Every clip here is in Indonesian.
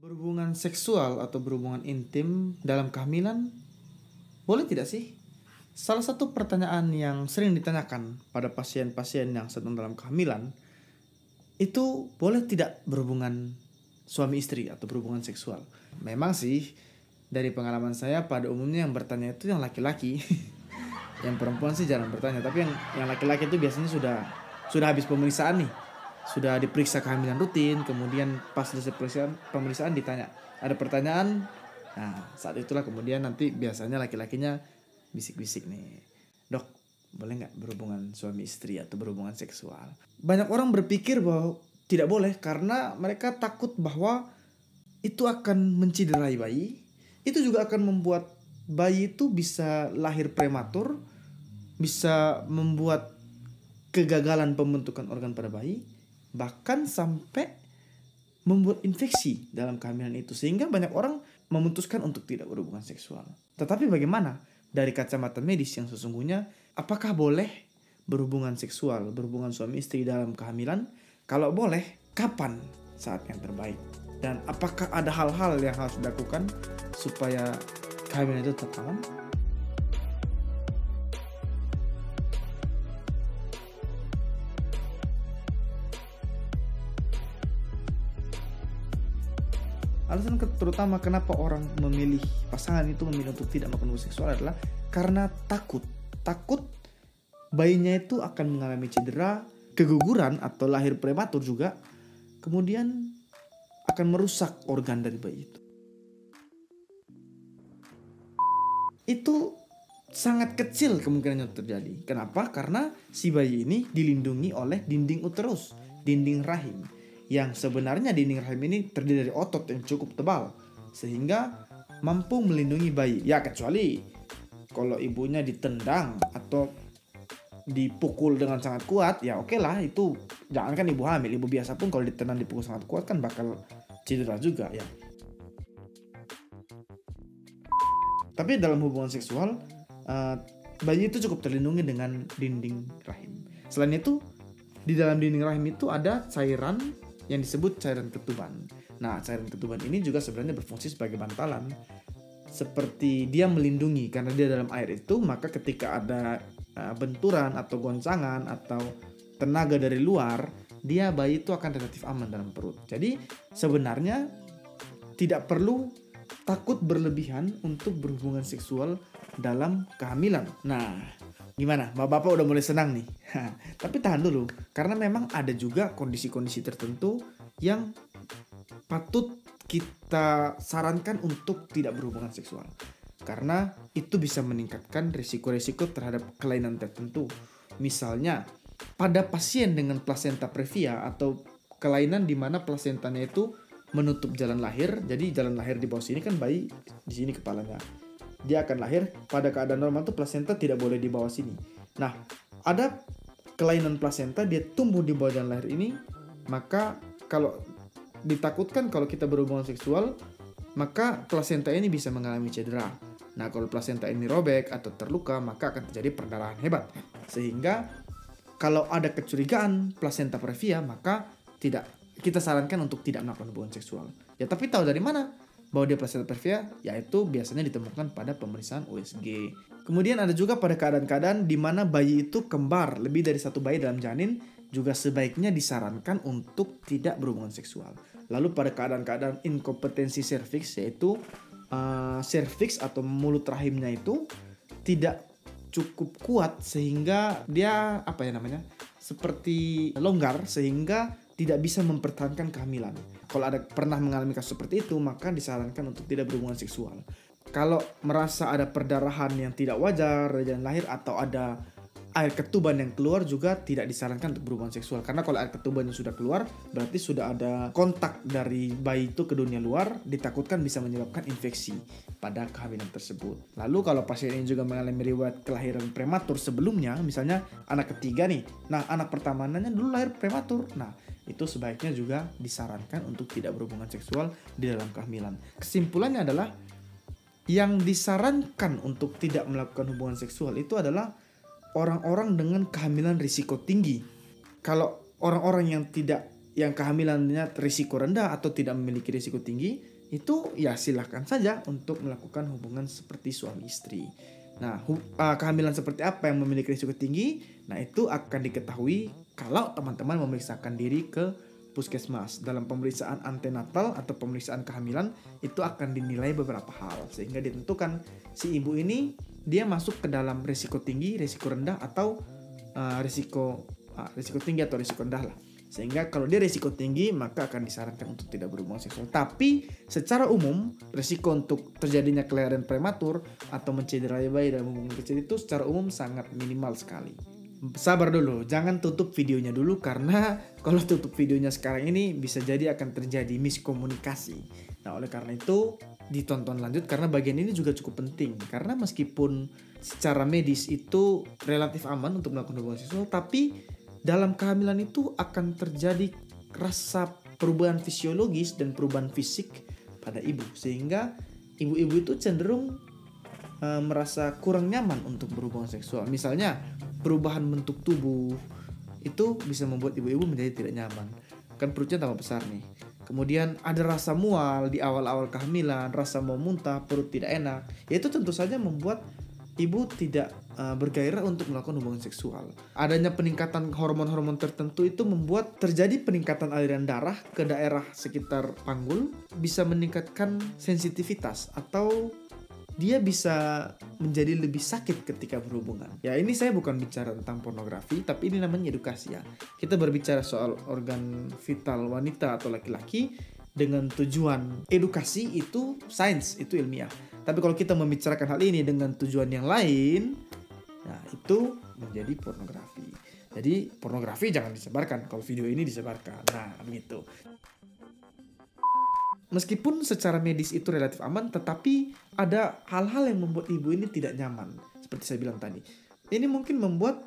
Berhubungan seksual atau berhubungan intim dalam kehamilan boleh tidak sih? Salah satu pertanyaan yang sering ditanyakan pada pasien-pasien yang sedang dalam kehamilan itu boleh tidak berhubungan suami istri atau berhubungan seksual. Memang sih dari pengalaman saya pada umumnya yang bertanya itu yang laki-laki. Yang perempuan sih jarang bertanya, tapi yang laki-laki itu biasanya sudah habis pemeriksaan nih. Sudah diperiksa kehamilan rutin, kemudian pas selesai pemeriksaan ditanya, ada pertanyaan. Nah, saat itulah kemudian nanti biasanya laki-lakinya bisik-bisik nih, "Dok, boleh nggak berhubungan suami istri atau berhubungan seksual?" Banyak orang berpikir bahwa tidak boleh karena mereka takut bahwa itu akan menciderai bayi. Itu juga akan membuat bayi itu bisa lahir prematur, bisa membuat kegagalan pembentukan organ pada bayi, bahkan sampai membuat infeksi dalam kehamilan itu, sehingga banyak orang memutuskan untuk tidak berhubungan seksual. Tetapi bagaimana dari kacamata medis yang sesungguhnya, apakah boleh berhubungan seksual, berhubungan suami istri dalam kehamilan? Kalau boleh, kapan saat yang terbaik? Dan apakah ada hal-hal yang harus dilakukan supaya kehamilan itu tetap aman? Alasan terutama kenapa orang memilih pasangan itu memilih untuk tidak melakukan hubungan seksual adalah karena takut bayinya itu akan mengalami cedera, keguguran atau lahir prematur juga, kemudian akan merusak organ dari bayi itu. Itu sangat kecil kemungkinannya terjadi. Kenapa? Karena si bayi ini dilindungi oleh dinding uterus, dinding rahim. Yang sebenarnya dinding rahim ini terdiri dari otot yang cukup tebal sehingga mampu melindungi bayi. Ya kecuali kalau ibunya ditendang atau dipukul dengan sangat kuat, ya oke lah, itu jangankan ibu hamil, ibu biasa pun kalau ditendang dipukul sangat kuat kan bakal cedera juga ya. Tapi dalam hubungan seksual bayi itu cukup terlindungi dengan dinding rahim. Selain itu, di dalam dinding rahim itu ada cairan yang disebut cairan ketuban. Nah, cairan ketuban ini juga sebenarnya berfungsi sebagai bantalan. Seperti dia melindungi, karena dia dalam air itu, maka ketika ada benturan atau goncangan atau tenaga dari luar, bayi itu akan relatif aman dalam perut. Jadi sebenarnya tidak perlu takut berlebihan untuk berhubungan seksual dalam kehamilan. Nah, gimana? Bapak-bapak udah mulai senang nih. Tapi tahan dulu, karena memang ada juga kondisi-kondisi tertentu yang patut kita sarankan untuk tidak berhubungan seksual. Karena itu bisa meningkatkan risiko-risiko terhadap kelainan tertentu. Misalnya, pada pasien dengan plasenta previa atau kelainan di mana plasentanya itu menutup jalan lahir. Jadi jalan lahir di bawah sini kan bayi di sini kepalanya. Dia akan lahir pada keadaan normal tuh plasenta tidak boleh di bawah sini. Nah, ada kelainan plasenta dia tumbuh di bawah jalan lahir ini, maka kalau ditakutkan kalau kita berhubungan seksual, maka plasenta ini bisa mengalami cedera. Nah, kalau plasenta ini robek atau terluka, maka akan terjadi perdarahan hebat. Sehingga kalau ada kecurigaan plasenta previa, maka kita sarankan untuk tidak melakukan hubungan seksual. Ya, tapi tahu dari mana bahwa dia plasenta previa? Yaitu biasanya ditemukan pada pemeriksaan USG. Kemudian ada juga pada keadaan-keadaan di mana bayi itu kembar, lebih dari satu bayi dalam janin, juga sebaiknya disarankan untuk tidak berhubungan seksual. Lalu pada keadaan-keadaan inkompetensi serviks, yaitu serviks atau mulut rahimnya itu tidak cukup kuat sehingga dia seperti longgar sehingga tidak bisa mempertahankan kehamilan. Kalau ada pernah mengalami kasus seperti itu, maka disarankan untuk tidak berhubungan seksual. Kalau merasa ada perdarahan yang tidak wajar dari jalan lahir atau ada air ketuban yang keluar, juga tidak disarankan untuk berhubungan seksual. Karena kalau air ketuban yang sudah keluar, berarti sudah ada kontak dari bayi itu ke dunia luar, ditakutkan bisa menyebabkan infeksi pada kehamilan tersebut. Lalu kalau pasien ini juga mengalami riwayat kelahiran prematur sebelumnya, misalnya anak ketiga nih, nah anak pertamanya dulu lahir prematur, nah itu sebaiknya juga disarankan untuk tidak berhubungan seksual di dalam kehamilan. Kesimpulannya adalah, yang disarankan untuk tidak melakukan hubungan seksual itu adalah orang-orang dengan kehamilan risiko tinggi. Kalau orang-orang yang tidak yang kehamilannya risiko rendah atau tidak memiliki risiko tinggi, itu ya silahkan saja untuk melakukan hubungan seperti suami istri. Nah, kehamilan seperti apa yang memiliki risiko tinggi? Nah, itu akan diketahui kalau teman-teman memeriksakan diri ke puskesmas. Dalam pemeriksaan antenatal atau pemeriksaan kehamilan itu akan dinilai beberapa hal sehingga ditentukan si ibu ini dia masuk ke dalam risiko tinggi, risiko rendah atau risiko tinggi atau risiko rendah lah. Sehingga kalau dia risiko tinggi maka akan disarankan untuk tidak berhubungan seksual. Tapi secara umum risiko untuk terjadinya kelahiran prematur atau mencederai bayi dalam hubungan kecil itu secara umum sangat minimal sekali. Sabar dulu, jangan tutup videonya dulu karena kalau tutup videonya sekarang ini bisa jadi akan terjadi miskomunikasi. Nah, oleh karena itu ditonton lanjut karena bagian ini juga cukup penting. Karena meskipun secara medis itu relatif aman untuk melakukan hubungan seksual, tapi dalam kehamilan itu akan terjadi rasa perubahan fisiologis dan perubahan fisik pada ibu. Sehingga ibu-ibu itu cenderung merasa kurang nyaman untuk berhubungan seksual. Misalnya perubahan bentuk tubuh itu bisa membuat ibu-ibu menjadi tidak nyaman. Kan perutnya tambah besar nih. Kemudian ada rasa mual di awal-awal kehamilan, rasa mau muntah, perut tidak enak. Ya itu tentu saja membuat ibu tidak bergairah untuk melakukan hubungan seksual. Adanya peningkatan hormon-hormon tertentu itu membuat terjadi peningkatan aliran darah ke daerah sekitar panggul, bisa meningkatkan sensitivitas atau dia bisa menjadi lebih sakit ketika berhubungan. Ya ini saya bukan bicara tentang pornografi, tapi ini namanya edukasi ya. Kita berbicara soal organ vital wanita atau laki-laki dengan tujuan edukasi itu sains, itu ilmiah. Tapi kalau kita membicarakan hal ini dengan tujuan yang lain, nah itu menjadi pornografi. Jadi pornografi jangan disebarkan kalau video ini disebarkan. Nah begitu. Meskipun secara medis itu relatif aman, tetapi ada hal-hal yang membuat ibu ini tidak nyaman. Seperti saya bilang tadi. Ini mungkin membuat,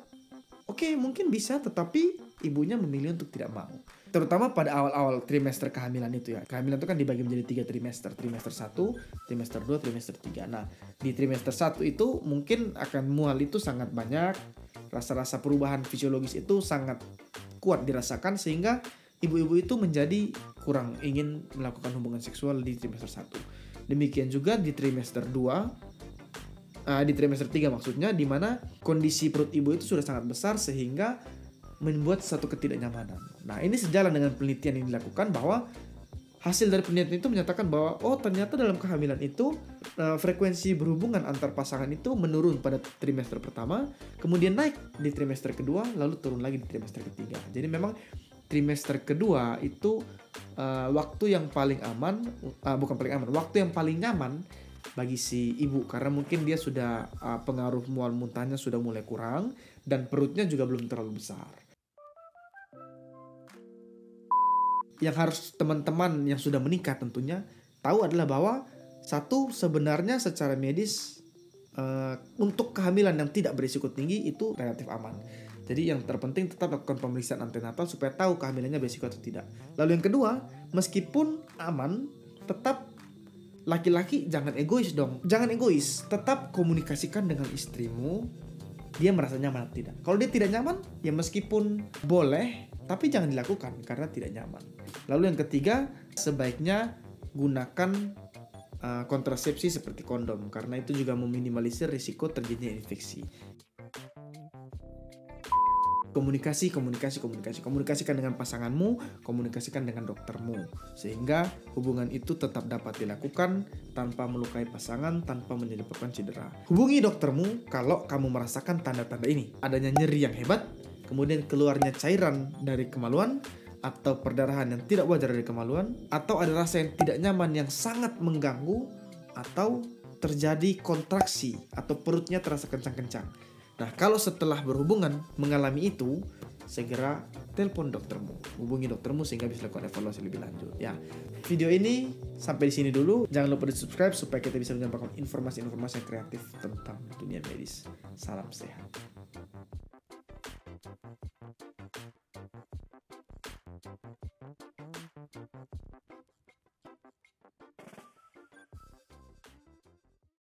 mungkin bisa, tetapi ibunya memilih untuk tidak mau. Terutama pada awal-awal trimester kehamilan itu ya. Kehamilan itu kan dibagi menjadi 3 trimester. Trimester 1, trimester 2, trimester 3. Nah, di trimester 1 itu mungkin akan mual itu sangat banyak. Rasa-rasa perubahan fisiologis itu sangat kuat dirasakan sehingga ibu-ibu itu menjadi kurang ingin melakukan hubungan seksual di trimester 1. Demikian juga di trimester 2, di trimester 3 maksudnya, di mana kondisi perut ibu itu sudah sangat besar sehingga membuat satu ketidaknyamanan. Nah, ini sejalan dengan penelitian yang dilakukan bahwa hasil dari penelitian itu menyatakan bahwa ternyata dalam kehamilan itu frekuensi berhubungan antar pasangan itu menurun pada trimester pertama, kemudian naik di trimester kedua, lalu turun lagi di trimester ketiga. Jadi memang trimester kedua itu waktu yang paling aman, waktu yang paling nyaman bagi si ibu karena mungkin dia sudah pengaruh mual muntahnya sudah mulai kurang dan perutnya juga belum terlalu besar. Yang harus teman-teman yang sudah menikah tentunya tahu adalah bahwa satu, sebenarnya secara medis untuk kehamilan yang tidak berisiko tinggi itu relatif aman. Jadi yang terpenting tetap lakukan pemeriksaan antenatal supaya tahu kehamilannya berisiko atau tidak. Lalu yang kedua, meskipun aman, tetap laki-laki jangan egois dong. Jangan egois, tetap komunikasikan dengan istrimu. Dia merasa nyaman atau tidak. Kalau dia tidak nyaman, ya meskipun boleh, tapi jangan dilakukan karena tidak nyaman. Lalu yang ketiga, sebaiknya gunakan kontrasepsi seperti kondom karena itu juga meminimalisir risiko terjadinya infeksi. Komunikasikan dengan pasanganmu, komunikasikan dengan doktermu sehingga hubungan itu tetap dapat dilakukan tanpa melukai pasangan, tanpa menyebabkan cedera. Hubungi doktermu kalau kamu merasakan tanda-tanda ini, adanya nyeri yang hebat, kemudian keluarnya cairan dari kemaluan atau perdarahan yang tidak wajar dari kemaluan, atau ada rasa yang tidak nyaman yang sangat mengganggu, atau terjadi kontraksi atau perutnya terasa kencang-kencang. Nah, kalau setelah berhubungan mengalami itu, segera telepon doktermu, hubungi doktermu sehingga bisa lakukan evaluasi lebih lanjut. Ya, video ini sampai di sini dulu. Jangan lupa di subscribe supaya kita bisa menyampaikan informasi-informasi yang kreatif tentang dunia medis. Salam sehat.